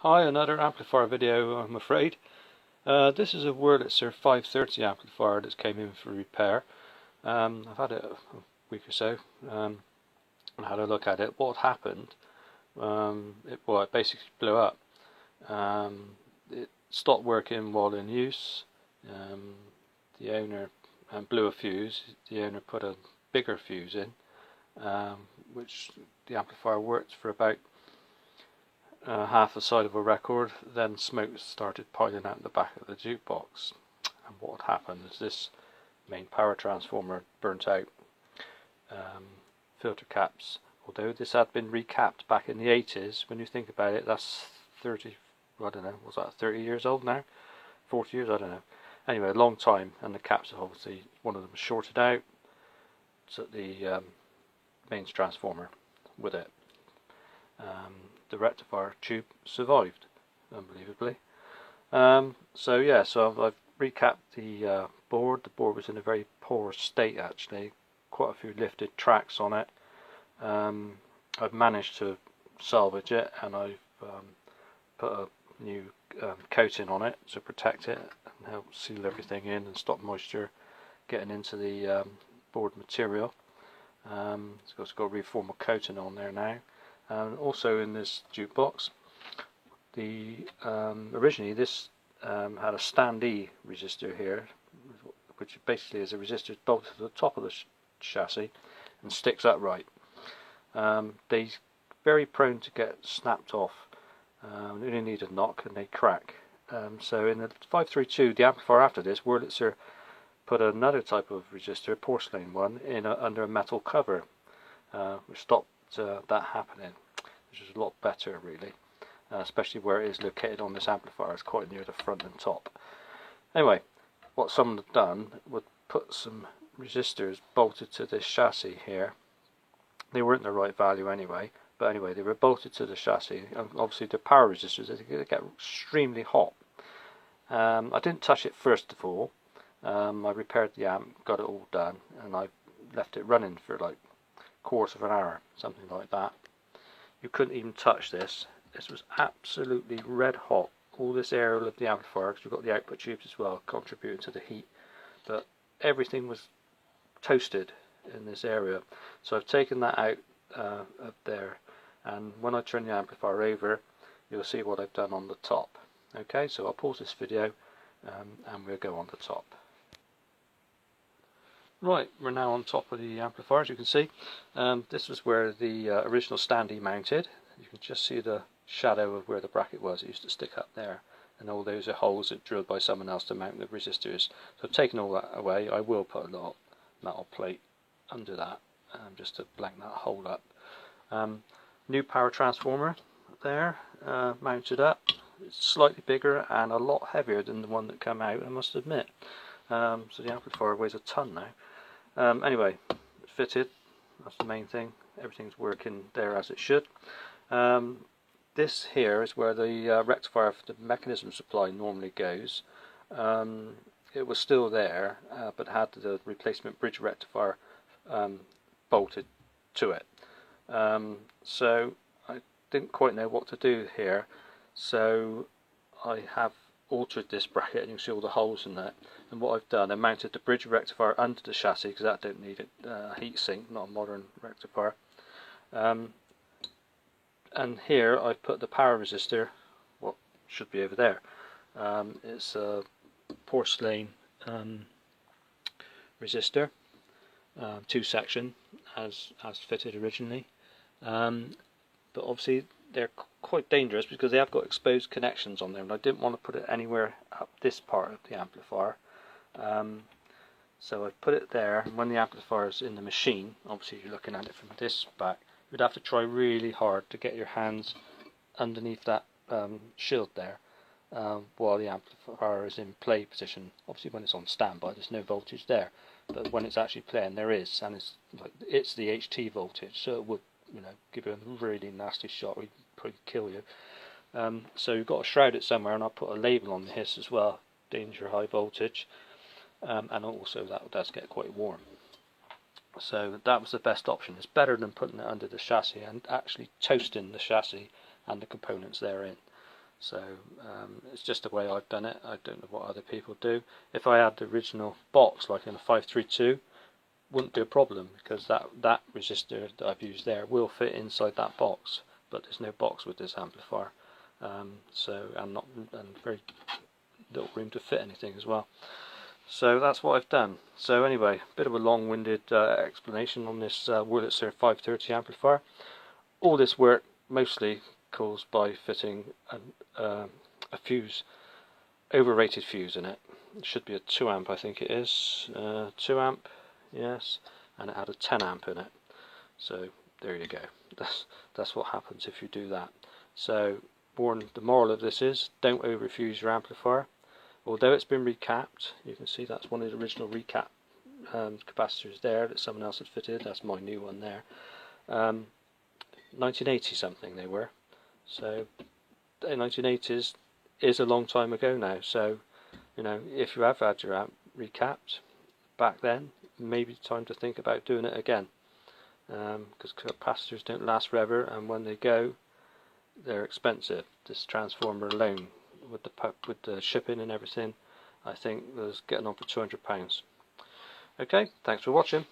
Hi, another amplifier video, I'm afraid. This is a Wurlitzer 530 amplifier that came in for repair. I've had it a week or so and had a look at it. What happened, it basically blew up. It stopped working while in use. The owner blew a fuse. The owner put a bigger fuse in, which the amplifier worked for about half the side of a record. Then smoke started piling out the back of the jukebox, and what had happened is this main power transformer burnt out. Filter caps, although this had been recapped back in the 80s, when you think about it, that's 30, I don't know, was that 30 years old now? 40 years, I don't know. Anyway, a long time, and the caps have obviously, one of them shorted out, so the mains transformer with it. The rectifier tube survived, unbelievably. So I've recapped the board. The board was in a very poor state actually, quite a few lifted tracks on it. I've managed to salvage it, and I've put a new coating on it to protect it and help seal everything in and stop moisture getting into the board material. It's got a reform a coating on there now. And also in this jukebox, originally this had a standee resistor here, which basically is a resistor bolted to the top of the chassis and sticks upright. They're very prone to get snapped off. They only need a knock and they crack. So in the 532, the amplifier after this, Wurlitzer put another type of resistor, a porcelain one, in under a metal cover, which stopped that happening, which is a lot better really, especially where it is located on this amplifier. It's quite near the front and top. Anyway, what someone had done would put some resistors bolted to this chassis here. They weren't the right value anyway, but anyway, they were bolted to the chassis, and obviously the power resistors, they get extremely hot. I didn't touch it first of all. I repaired the amp, got it all done, and I left it running for like quarter of an hour, something like that. You couldn't even touch this. This was absolutely red hot. All this area of the amplifier, because we've got the output tubes as well, contributing to the heat, but everything was toasted in this area. So I've taken that out up there, and when I turn the amplifier over, you'll see what I've done on the top. Okay, so I'll pause this video and we'll go on the top. Right, we're now on top of the amplifier, as you can see. This was where the original standee mounted. You can just see the shadow of where the bracket was. It used to stick up there, and all those are holes that drilled by someone else to mount the resistors. So I've taken all that away. I will put a little metal plate under that, just to blank that hole up. New power transformer there, mounted up. It's slightly bigger and a lot heavier than the one that came out, I must admit. So the amplifier weighs a ton now. Anyway, fitted, that's the main thing. Everything's working there as it should. This here is where the rectifier for the mechanism supply normally goes. It was still there, but had the replacement bridge rectifier bolted to it. So I didn't quite know what to do here, so I have altered this bracket, and you can see all the holes in that. And what I've done, I mounted the bridge rectifier under the chassis, because that don't need a heat sink, not a modern rectifier. And here I've put the power resistor, what should be over there. It's a porcelain resistor, two section as fitted originally, but obviously they're quite dangerous because they have got exposed connections on them, and I didn't want to put it anywhere up this part of the amplifier. So I put it there, and when the amplifier is in the machine, obviously you're looking at it from this back, you'd have to try really hard to get your hands underneath that shield there while the amplifier is in play position. Obviously when it's on standby there's no voltage there, but when it's actually playing there is, and it's the HT voltage, so it would, you know, give you a really nasty shot. We'd probably kill you. So you've got to shroud it somewhere, and I'll put a label on the hiss as well, danger high voltage, and also that does get quite warm. So that was the best option. It's better than putting it under the chassis and actually toasting the chassis and the components therein. So it's just the way I've done it. I don't know what other people do. If I had the original box, like in a 532, wouldn't be a problem, because that resistor that I've used there will fit inside that box, but there's no box with this amplifier. So and very little room to fit anything as well. So that's what I've done. So anyway, a bit of a long-winded explanation on this Wurlitzer 530 amplifier. All this work mostly caused by fitting a fuse, overrated fuse in it. It should be a 2 amp, I think it is. 2 amp, yes, and it had a 10 amp in it. So there you go. That's what happens if you do that. So the moral of this is, don't overfuse your amplifier. Although it's been recapped, you can see that's one of the original recap capacitors there that someone else had fitted. That's my new one there. 1980 something they were. So the 1980s is a long time ago now. So if you have had your amp recapped back then, maybe time to think about doing it again. Because capacitors don't last forever, and when they go, they're expensive. This transformer alone, with the shipping and everything, I think was getting on for £200. Okay, thanks for watching.